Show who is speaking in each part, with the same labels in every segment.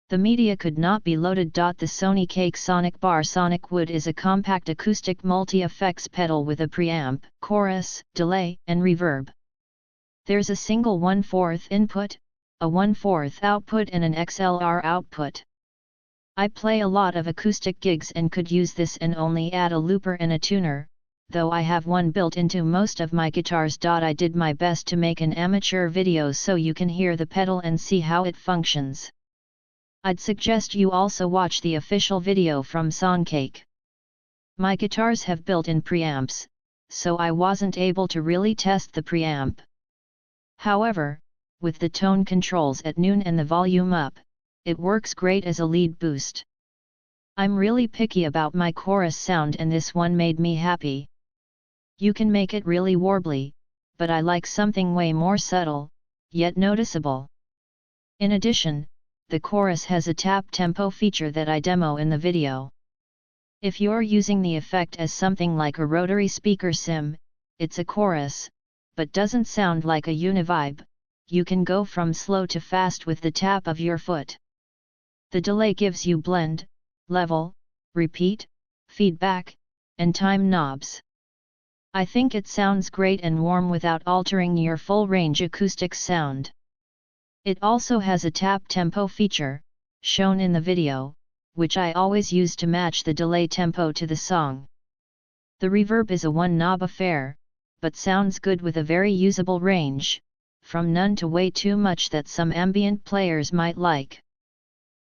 Speaker 1: The media could not be loaded. The SONICAKE Sonic Bar Sonic Wood is a compact acoustic multi-effects pedal with a preamp, chorus, delay, and reverb. There's a single 1/4 input, a 1/4 output and an XLR output. I play a lot of acoustic gigs and could use this and only add a looper and a tuner, though I have one built into most of my guitars. I did my best to make an amateur video so you can hear the pedal and see how it functions. I'd suggest you also watch the official video from SONICAKE. My guitars have built-in preamps, so I wasn't able to really test the preamp. However, with the tone controls at noon and the volume up, it works great as a lead boost. I'm really picky about my chorus sound and this one made me happy. You can make it really warbly, but I like something way more subtle, yet noticeable. In addition, the chorus has a tap tempo feature that I demo in the video. If you're using the effect as something like a rotary speaker sim, it's a chorus, but doesn't sound like a univibe. You can go from slow to fast with the tap of your foot. The delay gives you blend, level, repeat, feedback, and time knobs. I think it sounds great and warm without altering your full range acoustic sound. It also has a tap tempo feature, shown in the video, which I always use to match the delay tempo to the song. The reverb is a one-knob affair, but sounds good with a very usable range, from none to way too much that some ambient players might like.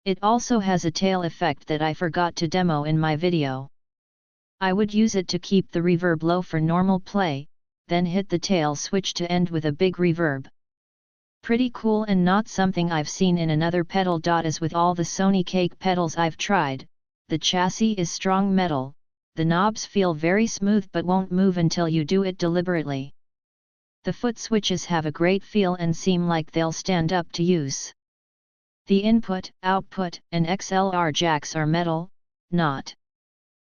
Speaker 1: It also has a tail effect that I forgot to demo in my video. I would use it to keep the reverb low for normal play, then hit the tail switch to end with a big reverb. Pretty cool and not something I've seen in another pedal. As with all the SONICAKE pedals I've tried, the chassis is strong metal, the knobs feel very smooth but won't move until you do it deliberately. The foot switches have a great feel and seem like they'll stand up to use. The input, output, and XLR jacks are metal, not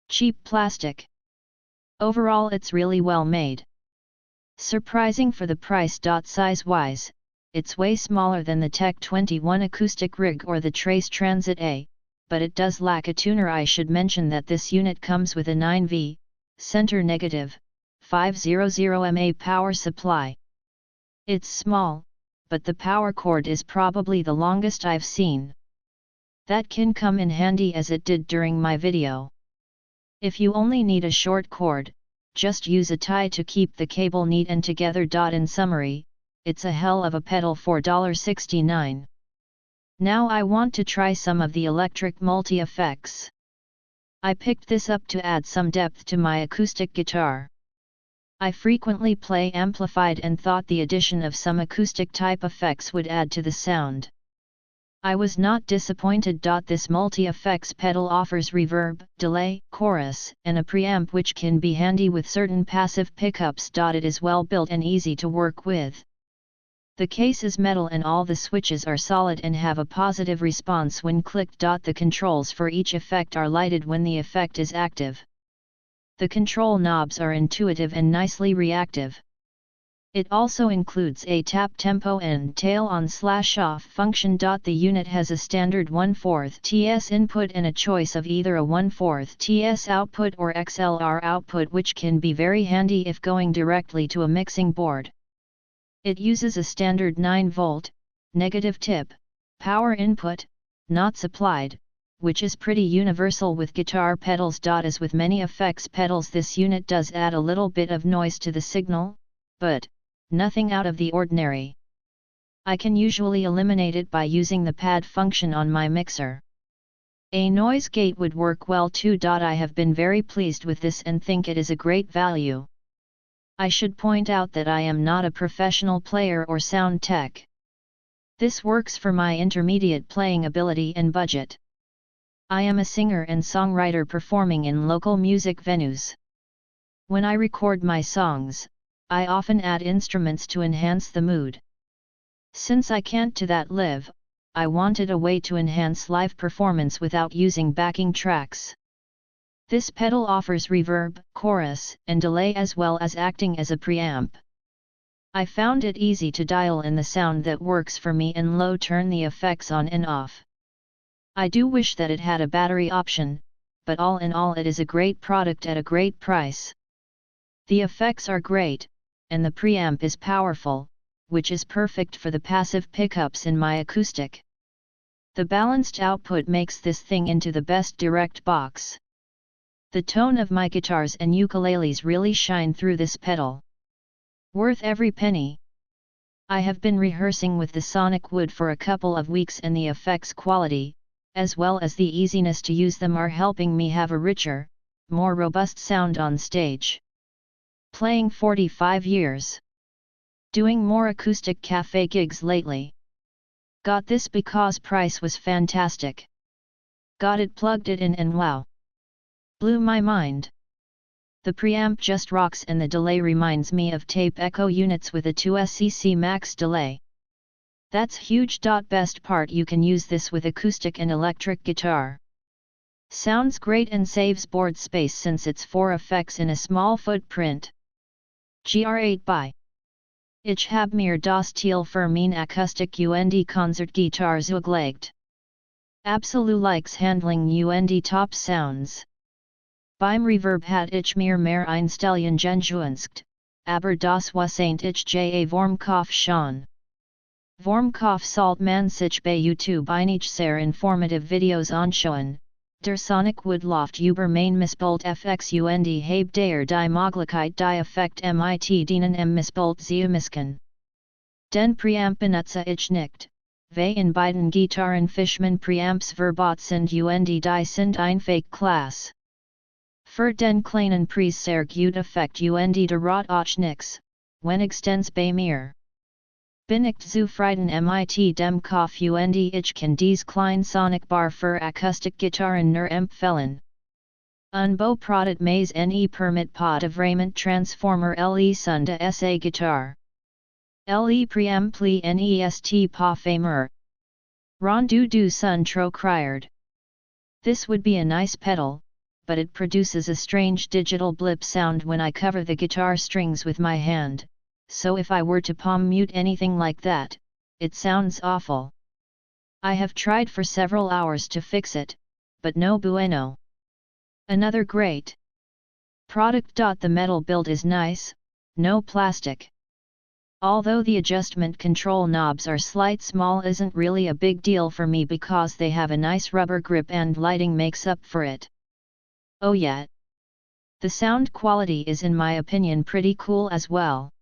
Speaker 1: cheap plastic. Overall it's really well made. Surprising for the price. Size-wise, it's way smaller than the Tech 21 acoustic rig or the Trace Transit A, but it does lack a tuner. I should mention that this unit comes with a 9V, center negative, 500 mAh power supply. It's small, but the power cord is probably the longest I've seen. That can come in handy as it did during my video. If you only need a short cord, just use a tie to keep the cable neat and together. In summary, it's a hell of a pedal for $69. Now I want to try some of the electric multi-effects. I picked this up to add some depth to my acoustic guitar. I frequently play amplified and thought the addition of some acoustic type effects would add to the sound. I was not disappointed. This multi-effects pedal offers reverb, delay, chorus, and a preamp which can be handy with certain passive pickups. It is well built and easy to work with. The case is metal and all the switches are solid and have a positive response when clicked. The controls for each effect are lighted when the effect is active. The control knobs are intuitive and nicely reactive. It also includes a tap tempo and tail on/off function. The unit has a standard 1/4 TS input and a choice of either a 1/4 TS output or XLR output, which can be very handy if going directly to a mixing board. It uses a standard 9V, negative tip, power input, not supplied, which is pretty universal with guitar pedals. As with many effects pedals, this unit does add a little bit of noise to the signal, but nothing out of the ordinary. I can usually eliminate it by using the pad function on my mixer. A noise gate would work well too. I have been very pleased with this and think it is a great value. I should point out that I am not a professional player or sound tech. This works for my intermediate playing ability and budget. I am a singer and songwriter performing in local music venues. When I record my songs, I often add instruments to enhance the mood. Since I can't do that live, I wanted a way to enhance live performance without using backing tracks. This pedal offers reverb, chorus, and delay as well as acting as a preamp. I found it easy to dial in the sound that works for me and low turn the effects on and off. I do wish that it had a battery option, but all in all it is a great product at a great price. The effects are great, and the preamp is powerful, which is perfect for the passive pickups in my acoustic. The balanced output makes this thing into the best direct box. The tone of my guitars and ukuleles really shine through this pedal. Worth every penny. I have been rehearsing with the Sonic Wood for a couple of weeks and the effects quality, as well as the easiness to use them are helping me have a richer, more robust sound on stage. Playing 45 years. Doing more acoustic cafe gigs lately. Got this because price was fantastic. Got it, plugged it in, and wow. Blew my mind. The preamp just rocks, and the delay reminds me of tape echo units with a 2 SEC max delay. That's huge. Best part, you can use this with acoustic and electric guitar. Sounds great and saves board space since it's 4 effects in a small footprint. GR8 by Ich hab mir das Teil für mein Akustik und Konzertgitarre zugelegt. Absolut likes handling und top sounds. Beim Reverb hat ich mir mehr Einstellungen gewünscht, aber das war ich ja Vormkopf schon. Vormkopf sollte man sich bei YouTube einige sehr informative Videos anschauen. Der Sonic Wood Loft über mein Mispult FX und habe der die Möglichkeit die Effekt mit denen Mispult zu mischen. Den Preamp benutze ich nicht, weil in beiden Gitarren Fishman Preamps verbaut sind und die sind einfach Klasse. Für den kleinen Preis sehr gut Effekt und der Rot auch nix, wenigstens bei mir. Bin ich zufrieden mit dem Kauf und ich kann dies klein Sonic Bar für Akustikgitarren nur empfehlen. Unbo Product mais ne permit pas de vraiment transformer le son de sa guitare. Le preampli nest pas famer. Rendu du son trop criard. This would be a nice pedal, but it produces a strange digital blip sound when I cover the guitar strings with my hand, so if I were to palm mute anything like that, it sounds awful. I have tried for several hours to fix it, but no bueno. Another great product. The metal build is nice, no plastic. Although the adjustment control knobs are slight small, isn't really a big deal for me because they have a nice rubber grip and lighting makes up for it. Oh yeah. The sound quality is in my opinion pretty cool as well.